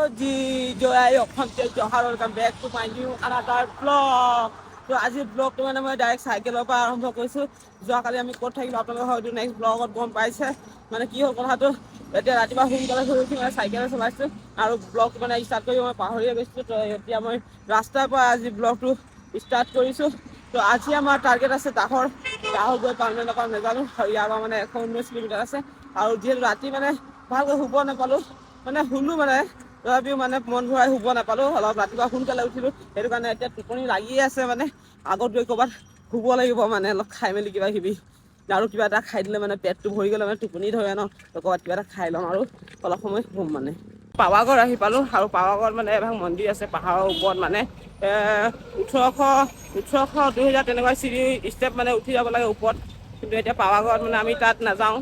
Ji Joy of Content welcome back to my new another vlog. তো আজি ব্লগটো মানে মই ডাইৰেক্ট চাইকেলৰ পৰা আৰম্ভ কৰিছোঁ। যোৱাকালি আমি ক'ত থাকিলোঁ আপোনালোকে হয়তো নেক্সট ব্লগত গম পাইছে। মানে কি হ'ল কথাটো, এতিয়া ৰাতিপুৱা সোনকালে শুই উঠি মানে চাইকেল চলাইছোঁ আৰু ব্লগটো মানে ষ্টাৰ্ট কৰি মই পাহৰিয়ে গৈছিলোঁ। তো এতিয়া মই ৰাস্তাৰ পৰা আজি ব্লগটো ষ্টাৰ্ট কৰিছোঁ। তো আজি আমাৰ টাৰ্গেট আছে ডাহৰ গৈ পামনে নাপাম নাজানো। ইয়াৰ পৰা মানে 119 কিলোমিটাৰ আছে আৰু যিহেতু ৰাতি মানে ভালকৈ শুব নাপালোঁ, মানে শুলোঁ মানে তথাপিও মানে মন ঘূৰাই শুব নাপালোঁ। অলপ ৰাতিপুৱা সোনকালে উঠিলোঁ, সেইটো কাৰণে এতিয়া টোপনি লাগিয়ে আছে। মানে আগত গৈ ক'ৰবাত শুব লাগিব, মানে অলপ খাই মেলি কিবা কিবি আৰু কিবা এটা খাই দিলে মানে পেটটো ভৰি গ'লে মানে টোপনি ধৰে ন। তো ক'ৰবাত কিবা এটা খাই ল'ম আৰু অলপ সময় শুম মানে। পাৱাগড় আহি পালোঁ আৰু পাৱাগড়ত মানে এভাগ মন্দিৰ আছে পাহাৰৰ ওপৰত, মানে 1800 2000 তেনেকুৱা চিৰি ষ্টেপ মানে উঠি যাব লাগে ওপৰত। কিন্তু এতিয়া পাৱাগড়ত মানে আমি তাত নাযাওঁ,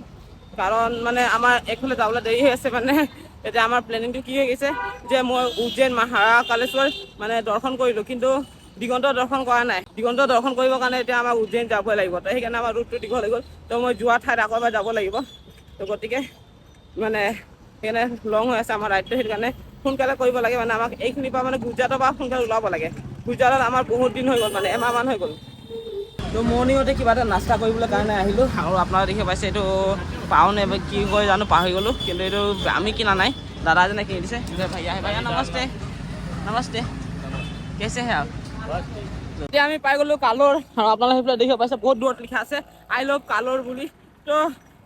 কাৰণ মানে আমাৰ এইফালে যাবলৈ দেৰি হৈ আছে। মানে এতিয়া আমাৰ প্লেনিংটো কি হৈ গৈছে যে মই উজ্জৈন মহাকালেশ্বৰ মানে দৰ্শন কৰিলোঁ, কিন্তু দিগন্ত দৰ্শন কৰা নাই। দিগন্ত দৰ্শন কৰিবৰ কাৰণে এতিয়া আমাৰ উজ্জৈন যাবই লাগিব। তো সেইকাৰণে আমাৰ ৰুটটো দীঘল হৈ গ'ল। তো মই যোৱা ঠাইত আকৌ এবাৰ যাব লাগিব। তো গতিকে মানে সেইকাৰণে লং হৈ আছে আমাৰ ৰাইডটো, সেইটো কাৰণে সোনকালে কৰিব লাগে। মানে আমাক এইখিনিৰ পৰা মানে গুজৰাটৰ পৰা সোনকালে ওলাব লাগে। গুজৰাটত আমাৰ বহুত দিন হৈ গ'ল, মানে এমাহমান হৈ গ'ল। তো মৰ্ণিঙতে কিবা এটা নাস্তা কৰিবলৈ কাৰণে আহিলোঁ আৰু আপোনালোকে দেখি পাইছে এইটো পাওনে কি কয় জানো পাহৰি গ'লোঁ, কিন্তু এইটো আমি কিনা নাই, দাদা এজনে কিনি দিছে। ভাইয়া ভাইয়া নমস্তে নমস্তে, কেছে হে আপ? এতিয়া আমি পাই গ'লোঁ কালৰ, আৰু আপোনালোকে সেইফালে দেখিব পাইছে বহুত দূৰত লিখা আছে আই লাভ কালৰ বুলি। তো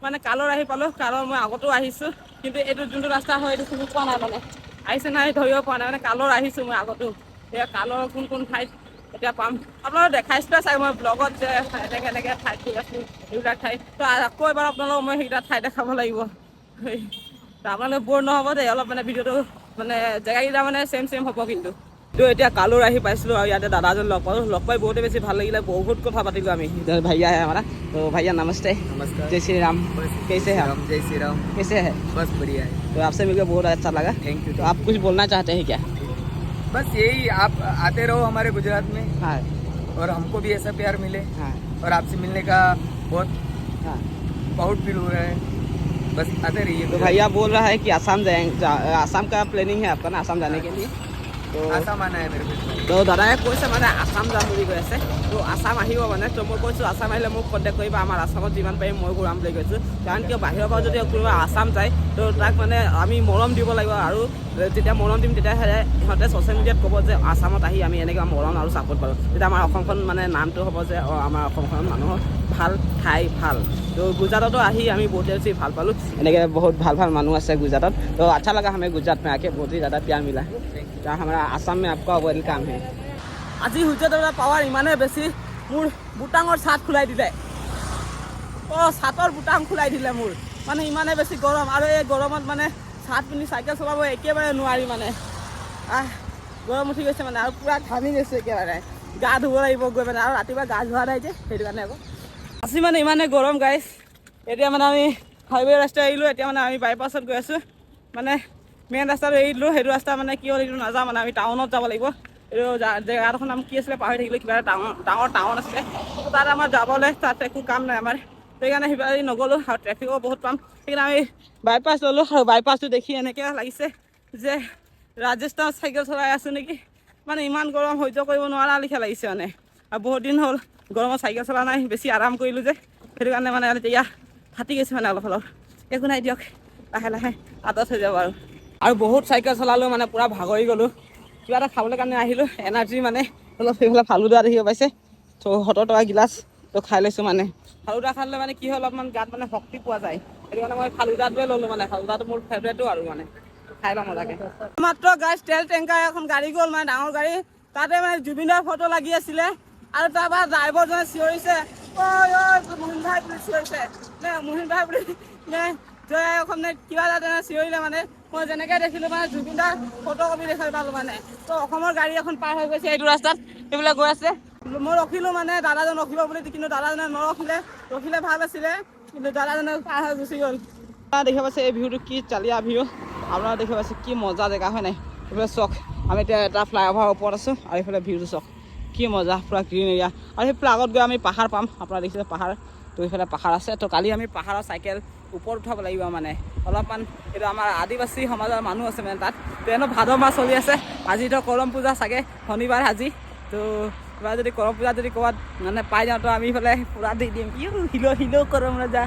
মানে কালৰ আহি পালোঁ। কালৰ মই আগতো আহিছোঁ, কিন্তু এইটো যোনটো ৰাস্তা হয় এইটো চিনি পোৱা নাই, মানে আহিছে নাই ধৰিব পৰা নাই। মানে কালৰ আহিছোঁ মই আগতো, এতিয়া কালৰ কোন কোন ঠাইত এতিয়া পাম আপোনালোকক দেখাইছিলোঁ চাগে মই ব্লগত, যে এনেকৈ এনেকৈ ঠাইত গৈ আছোঁ এইবিলাক ঠাইত। তো আকৌ এবাৰ আপোনালোকক মই সেইকেইটা ঠাই দেখাব লাগিব। আপোনালোকে ব'ৰ নহ'ব দেই, অলপ মানে ভিডিঅ'টো মানে জেগাকেইটা মানে চেম হ'ব কিন্তু। তো এতিয়া কালুৰ আহি পাইছিলোঁ আৰু ইয়াতে দাদাজন লগ পালোঁ। লগ পাই বহুতে বেছি ভাল লাগিলে, বহুত কথা পাতিলোঁ আমি। भैया है हमारा, तो भैया नमस्ते। नमस्कार। जय श्री राम। कैसे हैं आप? जय श्री राम। कैसे है? बस बढ़िया है। तो आपसे मिलकर बहुत अच्छा लगा। Thank you. तो आप कुछ बोलना चाहते हैं क्या? बस यही, आप आते रहो हमारे गुजरात में, हाँ और हमको भी ऐसा प्यार मिले, हाँ और आपसे मिलने का बहुत हाँ। प्राउड फील हो रहा है। बस आते रहिए। तो भैया बोल रहा है कि आसाम जाएंगे, आसाम का प्लानिंग है आपका ना आसाम जाने के लिए? तो आसाम आना है मेरे को। তো দাদাই কৈছে মানে আসাম যাম বুলি কৈ আছে। তো আসাম আহিব মানে। তো মই কৈছোঁ আসাম আহিলে মোক কণ্টেক্ট কৰিবা, আমাৰ আসামত যিমান পাৰিম মই ঘূৰাম বুলি কৈছোঁ। কাৰণ কিয় বাহিৰৰ পৰা যদি কোনোবা আসাম যায়, তো তাক মানে আমি মৰম দিব লাগিব, আৰু যেতিয়া মৰম দিম তেতিয়াহে সিহঁতে ছ'চিয়েল মিডিয়াত ক'ব যে আসামত আহি আমি এনেকৈ মৰম আৰু ছাপোৰ্ট পালোঁ। তেতিয়া আমাৰ অসমখন মানে নামটো হ'ব যে আমাৰ অসমখন মানুহৰ ভাল ঠাই ভাল। তো গুজৰাটতো আহি আমি বহুত বেছি ভাল পালোঁ। এনেকৈ বহুত ভাল ভাল মানুহ আছে গুজৰাটত। তো अच्छा लगा हमें गुजरात में आके, बहुत ही ज़्यादा प्यार मिला। तो हमारा आसाम में आपका वेलकाम है। আজি সূৰ্যদেৱৰ পাৱাৰ ইমানেই বেছি, মোৰ বুটাঙৰ ছাট খোলাই দিলে। ছাটৰ বুটাং খোলাই দিলে মোৰ, মানে ইমানেই বেছি গৰম। আৰু এই গৰমত মানে ছাট পিন্ধি চাইকেল চলাব একেবাৰে নোৱাৰি, মানে গৰম উঠি গৈছে মানে, আৰু পূৰা ঘামি গৈছে একেবাৰে। গা ধুব লাগিব গৈ মানে, আৰু ৰাতিপুৱা গা ধোৱা নাই যে সেইটো কাৰণে আকৌ। আজি মানে ইমানেই গৰম গাইছ। এতিয়া মানে আমি হাইৱে ৰাস্তা এৰিলোঁ, এতিয়া মানে আমি বাইপাছত গৈ আছোঁ। মানে মেইন ৰাস্তাটো এৰি দিলোঁ, সেইটো ৰাস্তা মানে কি হ'ল এইটো নাযাওঁ, মানে আমি টাউনত যাব লাগিব। এইটো জেগাডোখৰ নাম কি আছিলে পাহৰি থাকিলোঁ, কিবা এটা ডাঙৰ টাউন আছিলে। তাত আমাৰ যাবলৈ তাত একো কাম নাই আমাৰ, সেইকাৰণে সিফালে নগ'লোঁ, আৰু ট্ৰেফিকো বহুত পাম। সেইকাৰণে আমি বাইপাছ ল'লোঁ, আৰু বাইপাছটো দেখি এনেকৈ লাগিছে যে ৰাজস্থানত চাইকেল চলাই আছোঁ নেকি। মানে ইমান গৰম সহ্য কৰিব নোৱাৰা লিখা লাগিছে মানে, আৰু বহুত দিন হ'ল গৰমত চাইকেল চলা নাই, বেছি আৰাম কৰিলোঁ যে সেইটো কাৰণে মানে এতিয়া ফাটি গৈছে মানে অলপ অলপ। একো নাই দিয়ক, লাহে লাহে আদত হৈ যাব আৰু বহুত চাইকেল চলালোঁ, মানে পূৰা ভাগৰি গ'লোঁ। কিবা এটা খাবলৈ কাৰণে আহিলোঁ, এনাৰ্জি মানে অলপ সেইফালে ফালুদা দেখিব পাইছে। তো 70 টকা গিলাচ তো খাই লৈছোঁ। মানে ফালুদা খালে মানে কি হয় অলপমান গাত মানে শক্তি পোৱা যায়, সেইটো কাৰণে মই ফালুদাটোৱে ল'লোঁ। মানে ফালুদাটো মোৰ ফেভৰেটো, আৰু মানে খাই লওঁ মজাকে। মাত্ৰ গাইছ তেল টেংকাৰ এখন গাড়ী গ'ল, মানে ডাঙৰ গাড়ী, তাতে মানে জুবিনৰ ফটো লাগি আছিলে, আৰু তাৰপৰা ড্ৰাইভাৰজনে চিঞৰিছে ঐ মুহিন ভাই বুলি চিঞৰিছে, নে মুহিন ভাই বুলি নে জয় অসম নে কিবা এটা চিঞৰিলে। মানে মই যেনেকৈ দেখিলোঁ মানে জুবিনদাৰ ফটো কপি দেখাই পালোঁ মানে। তো অসমৰ গাড়ী এখন পাৰ হৈ গৈছে এইটো ৰাস্তাত, সেইবিলাক গৈ আছে। মই ৰখিলোঁ, মানে দাদাজন ৰখিব বুলি, কিন্তু দাদাজনে নৰখিলে। ৰখিলে ভাল আছিলে, কিন্তু দাদাজনে পাৰ হৈ গুচি গ'ল। আপনারা দেখে পাচ্ছে এই ভিউটো কি চালিয়া ভিউ, আপনারা দেখে পাচ্ছে কি মজা জেগা হয় নাই। এইফালে চক, আমি এতিয়া এটা ফ্লাইঅভাৰ ওপৰত আছোঁ, আৰু এইফালে ভিউটো চক কি মজা, পূৰা গ্ৰীণ এৰিয়া। আৰু সেইফালে আগত গৈ আমি পাহাৰ পাম, আপোনাৰ দেখিছে পাহাৰ। তো এইফালে পাহাৰ আছে। তো কালি আমি পাহাৰৰ চাইকেল ওপৰত উঠাব লাগিব মানে অলপমান। এইটো আমাৰ আদিবাসী সমাজৰ মানুহ আছে মানে তাত। তো এনেও ভাদ মাহ চলি আছে, আজিতো কৰম পূজা চাগে শনিবাৰ আজি। তো কিবা যদি কৰম পূজা যদি ক'ৰবাত মানে পাই যাওঁ তো আমি ইফালে পূৰা দি দিম। হিলো কৰম ৰজা।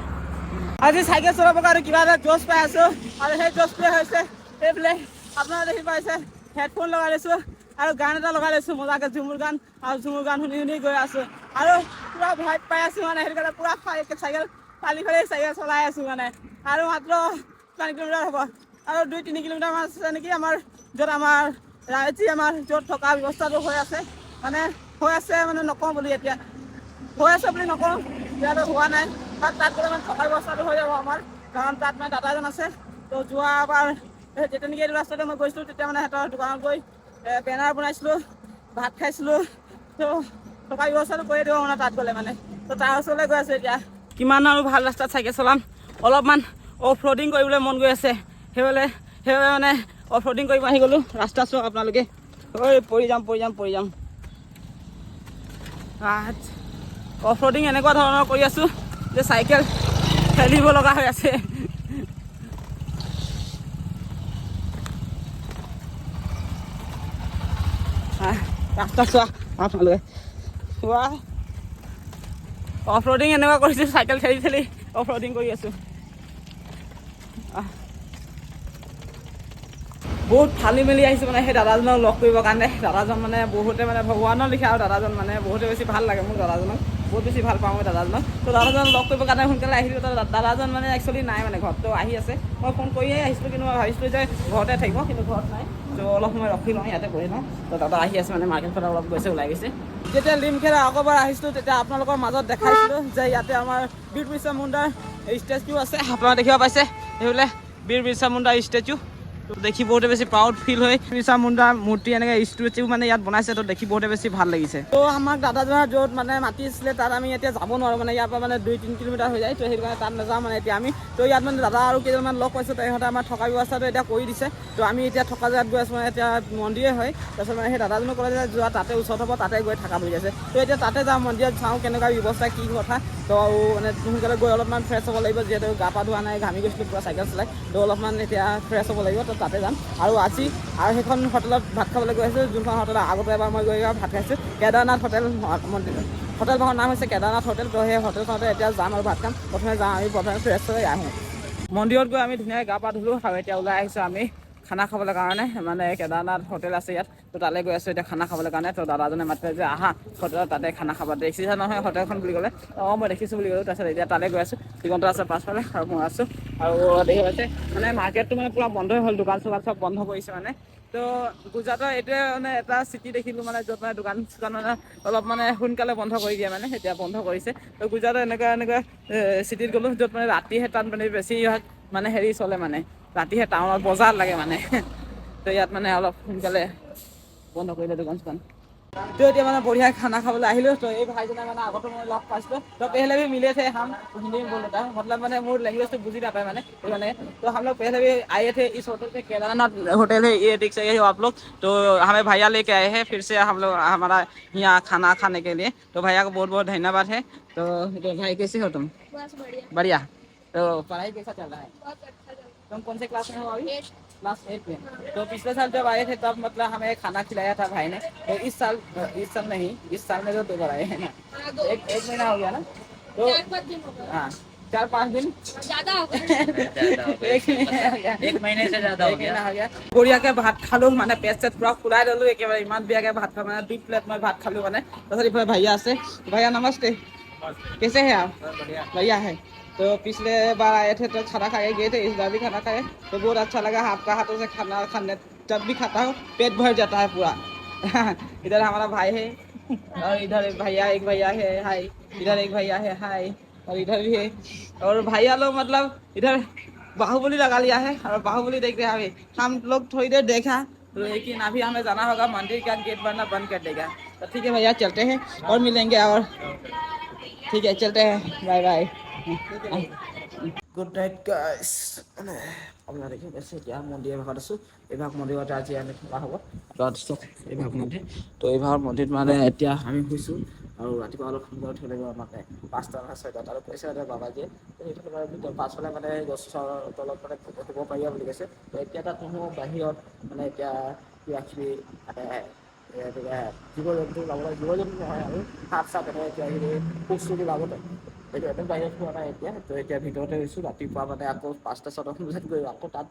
আজি চাইকেল চলাবৰ কাৰণে কিবা এটা জ'চ পাই আছোঁ, আৰু সেই জ'চটোৱে হৈছে এইফালে আপোনালোকে দেখি পাইছে হেডফোন লগাই লৈছোঁ আৰু গান এটা লগাই লৈছোঁ মজাকৈ ঝুমুৰ গান, আৰু ঝুমুৰ গান শুনি শুনি গৈ আছোঁ আৰু পূৰা ভাইব পাই আছোঁ মানে। সেইটো কাৰণে পূৰা চাইকেল ফালি চাইকেল চলাই আছোঁ মানে। আৰু মাত্ৰ কিমান কিলোমিটাৰ হ'ব, আৰু 2-3 কিলোমিটাৰ মান আছে নেকি আমাৰ য'ত আমাৰ ৰাইজী আমাৰ য'ত থকা ব্যৱস্থাটো হৈ আছে মানে নকওঁ বুলি এতিয়া হৈ আছে বুলি নকওঁ, এতিয়াতো হোৱা নাই। তাত গ'লে মানে থকা ব্যৱস্থাটো হৈ যাব আমাৰ, কাৰণ তাত মানে দাদা এজন আছে। তো যোৱাবাৰ যেতিয়া নেকি এইটো ৰাস্তাতে মই গৈছিলোঁ তেতিয়া মানে সিহঁতৰ দোকানত গৈ বেনাৰ বনাইছিলোঁ, ভাত খাইছিলোঁ। তো থকা ব্যৱস্থাটো কৰি দিব মানে তাত গ'লে মানে। তো তাৰ ওচৰলৈ গৈ আছোঁ এতিয়া। কিমান আৰু ভাল ৰাস্তাত চাইকেল চলাম, অলপমান অফ ৰ'ডিং কৰিবলৈ মন গৈ আছে। সেইবাবে মানে অফ ৰ'ডিং কৰিব আহি গ'লোঁ। ৰাস্তা চাওক আপোনালোকে, পৰি যাম। অফ ৰ'ডিং এনেকুৱা ধৰণৰ কৰি আছোঁ যে চাইকেল ঠেলিব লগা হৈ আছে। ৰাস্তা চোৱা আপোনালোকে, অফ ৰ'ডিং এনেকুৱা কৰিছোঁ, চাইকেল ঠেলি অফ ৰ'ডিং কৰি আছোঁ। বহুত ফালি মেলি আহিছোঁ মানে সেই দাদাজনক লগ কৰিবৰ কাৰণে। দাদাজন মানে বহুতে মানে ভগৱানৰ লিখা, আৰু দাদাজন মানে বহুতে বেছি ভাল লাগে মোক। দাদাজনক বহুত বেছি ভাল পাওঁ মই দাদাজনক। তো দাদাজনক লগ কৰিবৰ কাৰণে সোনকালে আহিলোঁ। তো দাদাজন মানে একচুৱেলি নাই মানে ঘৰত, তো আহি আছে। মই ফোন কৰিয়ে আহিছিলোঁ, কিন্তু মই ভাবিছিলোঁ যে ঘৰতে থাকিব, কিন্তু ঘৰত নাই। তো অলপ সময় ৰখি লওঁ, ইয়াতে বহি লওঁ। তো দাদা আহি আছে মানে মাৰ্কেট ফালে অলপ ওলাই গৈছে। যেতিয়া লিমখেলা আগৰবাৰ আহিছিলোঁ তেতিয়া আপোনালোকৰ মাজত দেখাইছিলোঁ যে ইয়াতে আমাৰ বীৰ বিৰছা মুণ্ডাৰ ষ্টেচু আছে। আপোনালোকে দেখিব পাইছে সেইফালে বীৰ বিৰছা মুণ্ডাৰ ষ্টেচু। তো দেখি বহুতে বেছি প্ৰাউড ফিল হয়। বিৰছা মুণ্ডাৰ মূৰ্তি এনেকৈ ষ্টেচু মানে ইয়াত বনাইছে, তো দেখি বহুতে বেছি ভাল লাগিছে। তো আমাক দাদাজনৰ য'ত মানে মাতি আছিলে তাত আমি এতিয়া যাব নোৱাৰোঁ মানে, ইয়াৰ পৰা মানে 2-3 কিলোমিটাৰ হৈ যায়। তো সেইটো কাৰণে তাত নাযাওঁ মানে এতিয়া আমি। তো ইয়াত মানে দাদা আৰু কেইজনমান লগ পাইছোঁ, তো ইহঁতে আমাৰ থকা ব্যৱস্থাটো এতিয়া কৰি দিছে। তো আমি এতিয়া থকা জেগাত গৈ আছোঁ মানে, এতিয়া মন্দিৰে হয়। তাৰপিছত মানে সেই দাদাজনে ক'লে যে যোৱা তাতে ওচৰত হ'ব, তাতে গৈ থাকা বুলি কৈছে। তো এতিয়া তাতে যাওঁ, মন্দিৰত চাওঁ কেনেকুৱা ব্যৱস্থা কি কথা। তো মানে সোনকালে গৈ অলপমান ফ্ৰেছ হ'ব লাগিব, যিহেতু গা পা ধোৱা নাই, ঘামি গৈছিলোঁ পুৰা চাইকেল চলাই। তো অলপমান এতিয়া ফ্ৰেছ হ'ব লাগিব, তো তাতে যাম। আৰু সেইখন হোটেলত ভাত খাবলৈ গৈ আছোঁ, যোনখন হোটেলত আগতে এবাৰ মই গৈ ভাত খাইছোঁ, কেদাৰনাথ হোটেল হোটেলখনৰ নাম হৈছে কেদাৰনাথ হোটেল। তো সেই হোটেলখনতে এতিয়া যাম আৰু ভাত খাম। প্ৰথমে ফ্ৰেছ হৈ আহোঁ। মন্দিৰত গৈ আমি ধুনীয়াকৈ গা পা ধুলোঁ, আৰু এতিয়া ওলাই আহিছোঁ আমি খানা খাবলৈ কাৰণে। মানে কেদাৰনাথ হোটেল আছে ইয়াত, তো তালৈ গৈ আছোঁ এতিয়া খানা খাবলৈ কাৰণে। তো দাদাজনে মাতিলে যে আহা হোটেলত, তাতে খানা খাবা। দেখিছা নহয় হোটেলখন বুলি ক'লে, মই দেখিছোঁ বুলি ক'লোঁ। তাৰপিছত এতিয়া তালৈ গৈ আছোঁ। দিগন্ত আছে পাছফালে আৰু মই আছোঁ। আৰু দেখি পাইছে মানে মাৰ্কেটটো মানে পূৰা বন্ধই হ'ল, দোকান চোকান চব বন্ধ কৰিছে মানে। তো গুজৰাটৰ এইটোৱে মানে এটা চিটি দেখিলোঁ মানে, য'ত মানে দোকান চোকান মানে অলপ মানে সোনকালে বন্ধ কৰি দিয়ে মানে, এতিয়া বন্ধ কৰিছে। তো গুজৰাটৰ এনেকুৱা চিটিত গ'লোঁ, য'ত মানে ৰাতিহে তাত মানে বেছি মানে হেৰি চলে মানে, ৰাতিহে টাউনত বজাৰ লাগে মানে। তো ইয়াত মানে অলপ সোনকালে বন্ধ কৰিলে দোকান চোকান। তো এতিয়া মানে বঢ়িয়া খানা খাবলৈ আহিলোঁ। তো এই ভাইজনে মানে আগতো মই লগ পাইছিলোঁ। तो पहले भी मिले थे हम, हिंदी में बोल देता हूँ, मतलब मैंने वो लैंग्वेज तो बुझी जाता है मैंने। तो हम लोग पहले भी आए थे इस होटल पे, केदारनाथ होटल है, ये देख सकते हो आप लोग। तो हमें भैया लेके आए हैं फिर से हम लोग हमारा यहाँ खाना खाने के लिए। तो भैया को बहुत बहुत धन्यवाद है। तो भाई कैसे हो तुम? बस बढ़िया। बढ़िया। तो पढ़ाई कैसा चल रहा है? बहुत अच्छा चल रहा तुम कौन से क्लास में हो अभी? है। क्लास 8 में। तो पिछले साल जब आए थे तब मतलब हमें खाना खिलाया था भाई ने। तो इस साल नहीं, इस साल में तो 2 बार आए हैं ना। हाँ, 2 एक महीना हो गया ना। तो 4-5 दिन हो गए। हाँ 4-5 दिन ज्यादा हो गए। एक महीने से ज्यादा हो गया। বঢ়িয়াকে ভাত খালোঁ মানে, পেট চেট পুৰা ফুলাই ল'লোঁ একেবাৰে। ইমান বেয়াকৈ ভাত খালোঁ মানে, 2 প্লেট মই ভাত খালোঁ মানে। তাৰপিছত ইফালে भैया আছে। भैया नमस्ते, कैसे हैं आप? बढ़िया है। तो पिछले बार आए थे तो खाना खा के गए थे, इस बार भी खाना खाए तो बहुत अच्छा लगा। आपका हाथों से खाना खाने जब भी खाता हूँ पेट भर जाता है पूरा। इधर हमारा भाई है, और इधर एक भैया है हाय, इधर एक भैया है हाय, और इधर भी है। और भैया लोग मतलब इधर बाहुबली लगा लिया है, और बाहुबली देख रहे हैं। हम लोग थोड़ी देर देखा, लेकिन अभी हमें जाना होगा मंदिर का गेट बंद कर देगा। तो ठीक है भैया चलते हैं और मिलेंगे, और ठीक है चलते हैं, bye bye. Good night guys. মানে আপোনাৰ দেখি পাইছে এতিয়া মন্দিৰ এভাগত আছোঁ। এইভাগ মন্দিৰতে আজি আমি থকা হ'ব। এইভাগ মন্দিৰ। তো এইভাগৰ মন্দিৰত মানে এতিয়া আমি শুইছোঁ। আৰু ৰাতিপুৱা অলপ সোনকালে উঠিব লাগিব মানে 5টা নহয় 6টাত আৰু কৈছে মানে বাবাজীয়ে সেইটো কাৰণে পাছফালে মানে গছৰ তলত মানে শুব পাৰিবা বুলি কৈছে। তো এতিয়া তাত মানুহ বাহিৰত মানে এতিয়া কিবাকিবি মানে জীৱ-জন্তু নহয় আৰু সাপ-চাপ এনেকৈ কিবাকিবি পোক-চোক ওলাবতো। সেইটো একদম বাহিৰত হোৱা নাই এতিয়া। তো এতিয়া ভিতৰতে গৈছোঁ। ৰাতিপুৱা মানে আকৌ 5টা-6টামান বজাত গৈ আকৌ তাত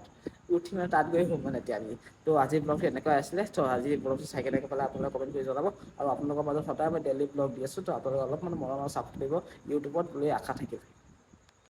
উঠি মানে তাত গৈ শুম মানে এতিয়া আমি। তো আজিৰ ব্লগটো এনেকুৱা আছিলে। তো আজি ব্লগটো চাই কেনেকৈ পালে আপোনালোকে কমেণ্ট কৰি জনাব। আৰু আপোনালোকৰ মাজত সদায় মই ডেইলি ব্লগ দি আছোঁ। তো আপোনালোকে অলপমান মৰম আৰু ছাপোৰ্ট কৰিব ইউটিউবত বুলি আশা থাকিল।